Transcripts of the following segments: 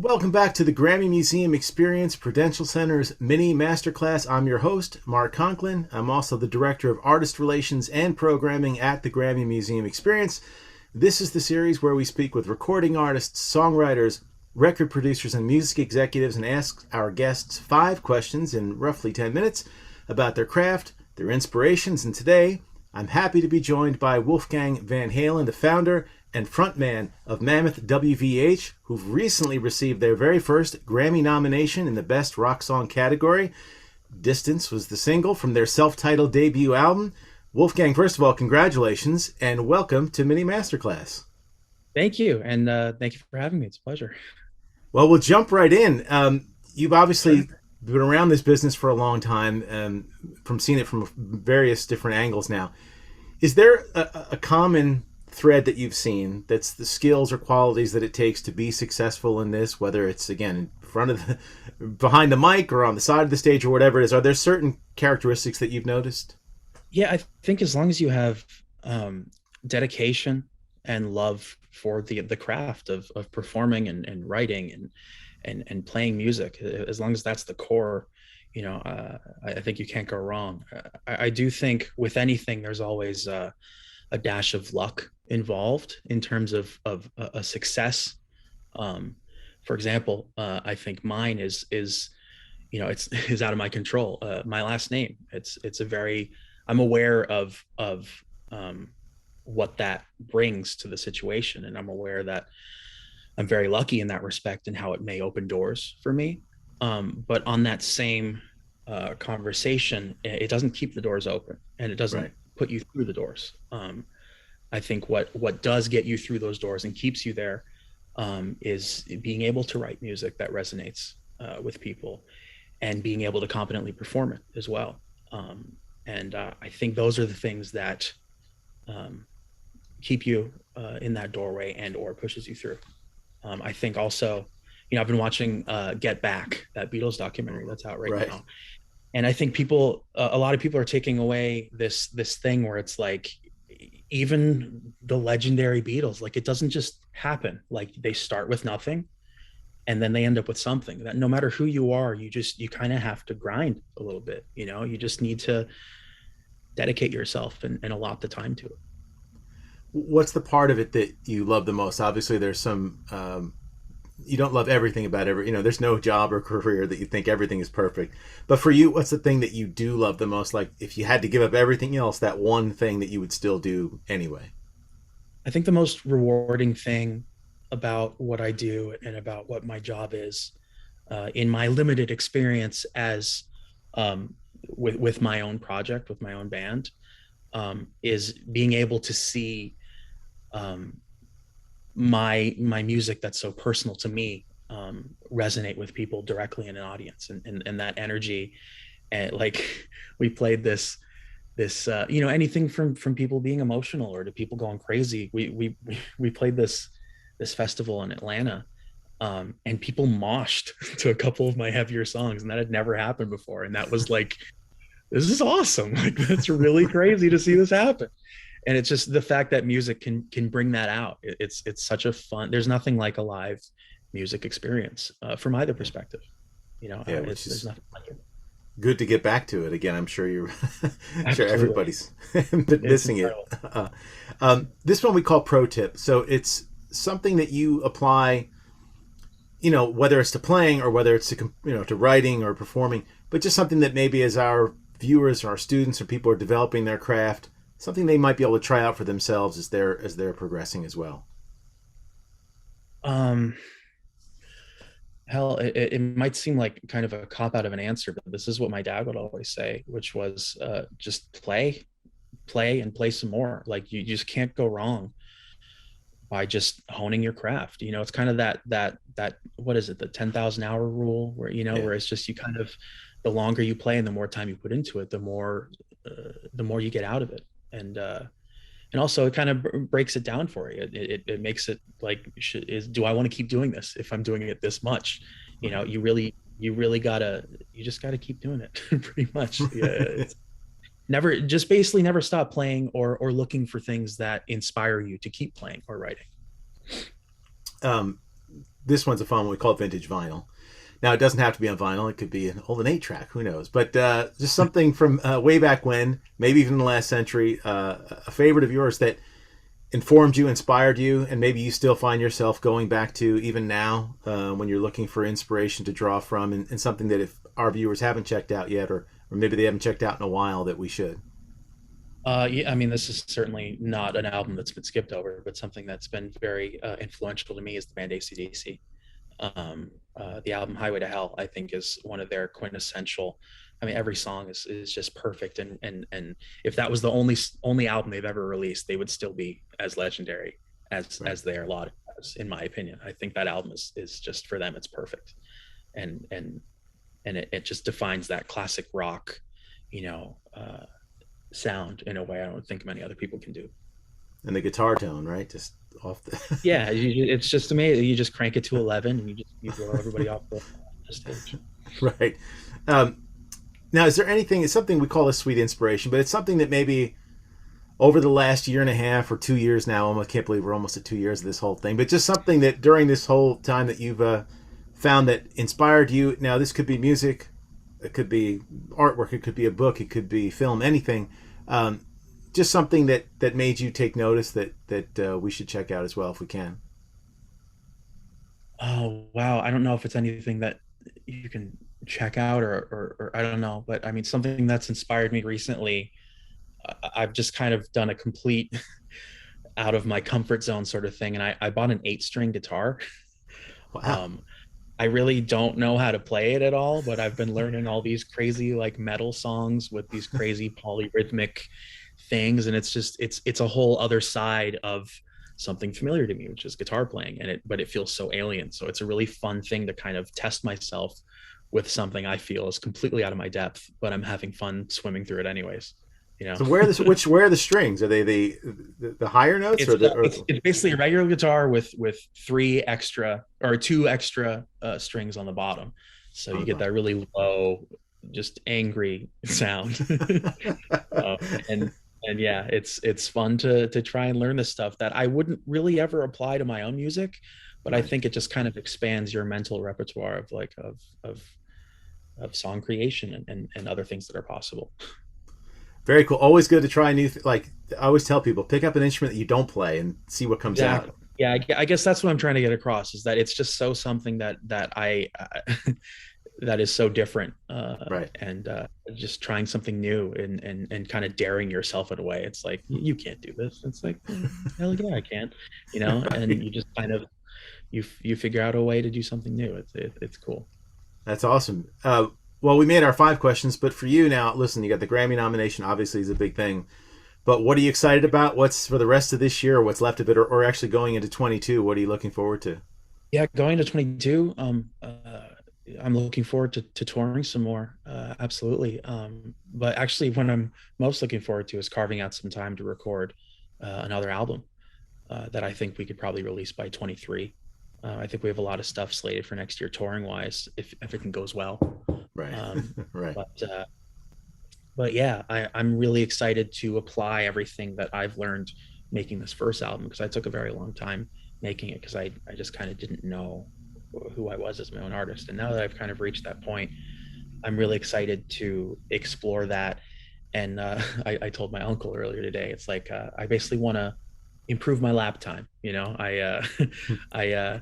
Welcome back to the Grammy Museum Experience, Prudential Center's mini masterclass. I'm your host, Mark Conklin. I'm also the Director of Artist Relations and Programming at the Grammy Museum Experience. This is the series where we speak with recording artists, songwriters, record producers, and music executives and ask our guests 5 questions in roughly 10 minutes about their craft, their inspirations. And today, I'm happy to be joined by Wolfgang Van Halen, the founder and frontman of Mammoth WVH, who've recently received their very first Grammy nomination in the Best Rock Song category. Distance was the single from their self-titled debut album. Wolfgang, first of all, congratulations and welcome to Mini Masterclass. Thank you. And thank you for having me. It's a pleasure. Well, we'll jump right in. You've obviously Sure. been around this business for a long time, from seeing it from various different angles now. Is there a common thread that you've seen that's the skills or qualities that it takes to be successful in this, whether it's again in front of behind the mic or on the side of the stage or whatever it is? Are there certain characteristics that you've noticed? Yeah, I think as long as you have dedication and love for the craft of performing and writing and playing music, as long as that's the core, I think you can't go wrong. I do think with anything, there's always a dash of luck involved in terms of a success. For example, I think mine is it's is out of my control. My last name, it's a very I'm aware of what that brings to the situation, and I'm aware that I'm very lucky in that respect and how it may open doors for me. But on that same conversation, it doesn't keep the doors open, and it doesn't Right. put you through the doors. I think what does get you through those doors and keeps you there is being able to write music that resonates with people and being able to competently perform it as well. And I think those are the things that keep you in that doorway and or pushes you through. I think also, I've been watching Get Back, that Beatles documentary that's out right Right. now. And I think a lot of people are taking away this thing where it's like, even the legendary Beatles, like it doesn't just happen. Like they start with nothing and then they end up with something. That no matter who you are, you kind of have to grind a little bit. You just need to dedicate yourself and allot the time to it. What's the part of it that you love the most? Obviously, there's some. You don't love everything about every. There's no job or career that you think everything is perfect. But for you, what's the thing that you do love the most? Like, if you had to give up everything else, that one thing that you would still do anyway. I think the most rewarding thing about what I do and about what my job is, in my limited experience as with my own project, with my own band, is being able to see um, my music that's so personal to me resonate with people directly in an audience, and that energy. And like we played this anything from people being emotional or to people going crazy. We played this festival in Atlanta, and people moshed to a couple of my heavier songs, and that had never happened before. And that was like, this is awesome. Like that's really crazy to see this happen. And it's just the fact that music can bring that out. It's such a fun. There's nothing like a live music experience from either Yeah, perspective. yeah, which There's is nothing like it. good to get back to it again. I'm sure you're, sure Absolutely, everybody's been it's missing it. incredible. This one we call pro tip. So it's something that you apply, whether it's to playing or whether it's to to writing or performing, but just something that maybe as our viewers or our students or people are developing their craft, something they might be able to try out for themselves as they're progressing as well. Um, Hell, it might seem like kind of a cop out of an answer, but this is what my dad would always say, which was just play and play some more. Like you just can't go wrong by just honing your craft. It's kind of that what is it, the 10,000 hour rule, where Yeah. where it's just you kind of, the longer you play and the more time you put into it, the more you get out of it. And also it kind of breaks it down for you. It makes it like, do I want to keep doing this if I'm doing it this much? Right. You just gotta keep doing it pretty much. Yeah, it's basically never stop playing or looking for things that inspire you to keep playing or writing. Um, this one's a fun one. We call it vintage vinyl. Now, it doesn't have to be on vinyl. It could be an old 8-track. Who knows? But just something from way back when, maybe even in the last century, a favorite of yours that informed you, inspired you, and maybe you still find yourself going back to even now when you're looking for inspiration to draw from, and something that if our viewers haven't checked out yet, or maybe they haven't checked out in a while, that we should. Yeah, I mean, this is certainly not an album that's been skipped over, but something that's been very influential to me is the band AC/DC. The album Highway to Hell, I think, is one of their quintessential. I mean, every song is just perfect, and if that was the only album they've ever released, they would still be as legendary as they are lauded as, in my opinion. I think that album is just, for them, it's perfect, and it just defines that classic rock, sound in a way I don't think many other people can do. And the guitar tone, right? Just off the yeah, it's just amazing. You just crank it to 11 and you blow everybody off the stage. Right. Now, is there anything, it's something we call a sweet inspiration, but it's something that maybe over the last year and a half or 2 years now, I can't believe we're almost at 2 years of this whole thing, but just something that during this whole time that you've found that inspired you. Now, this could be music, it could be artwork, it could be a book, it could be film, anything. Just something that made you take notice that we should check out as well if we can. Oh, wow. I don't know if it's anything that you can check out or I don't know, but I mean, something that's inspired me recently, I've just kind of done a complete out of my comfort zone sort of thing. And I bought an 8-string guitar. Wow. I really don't know how to play it at all, but I've been learning all these crazy like metal songs with these crazy polyrhythmic things. And it's a whole other side of something familiar to me, which is guitar playing, but it feels so alien. So it's a really fun thing to kind of test myself with something I feel is completely out of my depth, but I'm having fun swimming through it anyways. So where are the strings? Are they the higher notes? It's basically a regular guitar with 2 extra strings on the bottom. So you get that really low, just angry sound. And yeah, it's fun to try and learn this stuff that I wouldn't really ever apply to my own music, but I think it just kind of expands your mental repertoire of song creation and other things that are possible. Very cool. Always good to try new. Like I always tell people, pick up an instrument that you don't play and see what comes out. Yeah, I guess that's what I'm trying to get across, is that it's just so something that I that is so different. Right. And just trying something new and kind of daring yourself in a way. It's like, you can't do this. It's like, hell yeah, I can. Right. And you just kind of you figure out a way to do something new. It's cool. That's awesome. Well, we made our 5 questions, but for you now, listen, you got the Grammy nomination, obviously is a big thing, but what are you excited about? What's for the rest of this year, or what's left of it, or actually going into 22? What are you looking forward to? Yeah, going to 22, I'm looking forward to touring some more. Absolutely. But actually what I'm most looking forward to is carving out some time to record another album that I think we could probably release by 23. I think we have a lot of stuff slated for next year touring wise, if everything goes well. Right. Right. But yeah, I'm really excited to apply everything that I've learned making this first album, because I took a very long time making it, because I just kind of didn't know who I was as my own artist. And now that I've kind of reached that point, I'm really excited to explore that. And I told my uncle earlier today, it's like I basically want to improve my lap time. I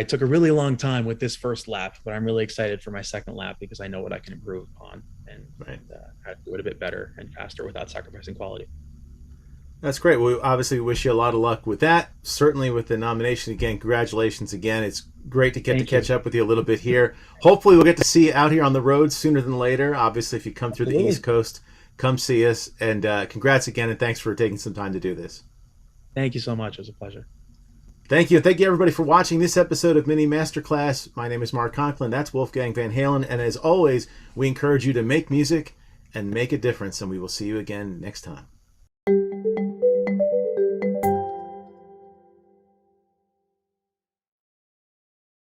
took a really long time with this first lap, but I'm really excited for my second lap, because I know what I can improve on and how to do it a bit better and faster without sacrificing quality. That's great. We obviously wish you a lot of luck with that. Certainly with the nomination again. Congratulations again. It's great to get to catch up with you a little bit here. Hopefully we'll get to see you out here on the road sooner than later. Obviously, if you come through the East Coast, come see us. And congrats again, and thanks for taking some time to do this. Thank you so much. It was a pleasure. Thank you. Thank you, everybody, for watching this episode of Mini Masterclass. My name is Mark Conklin. That's Wolfgang Van Halen. And as always, we encourage you to make music and make a difference. And we will see you again next time.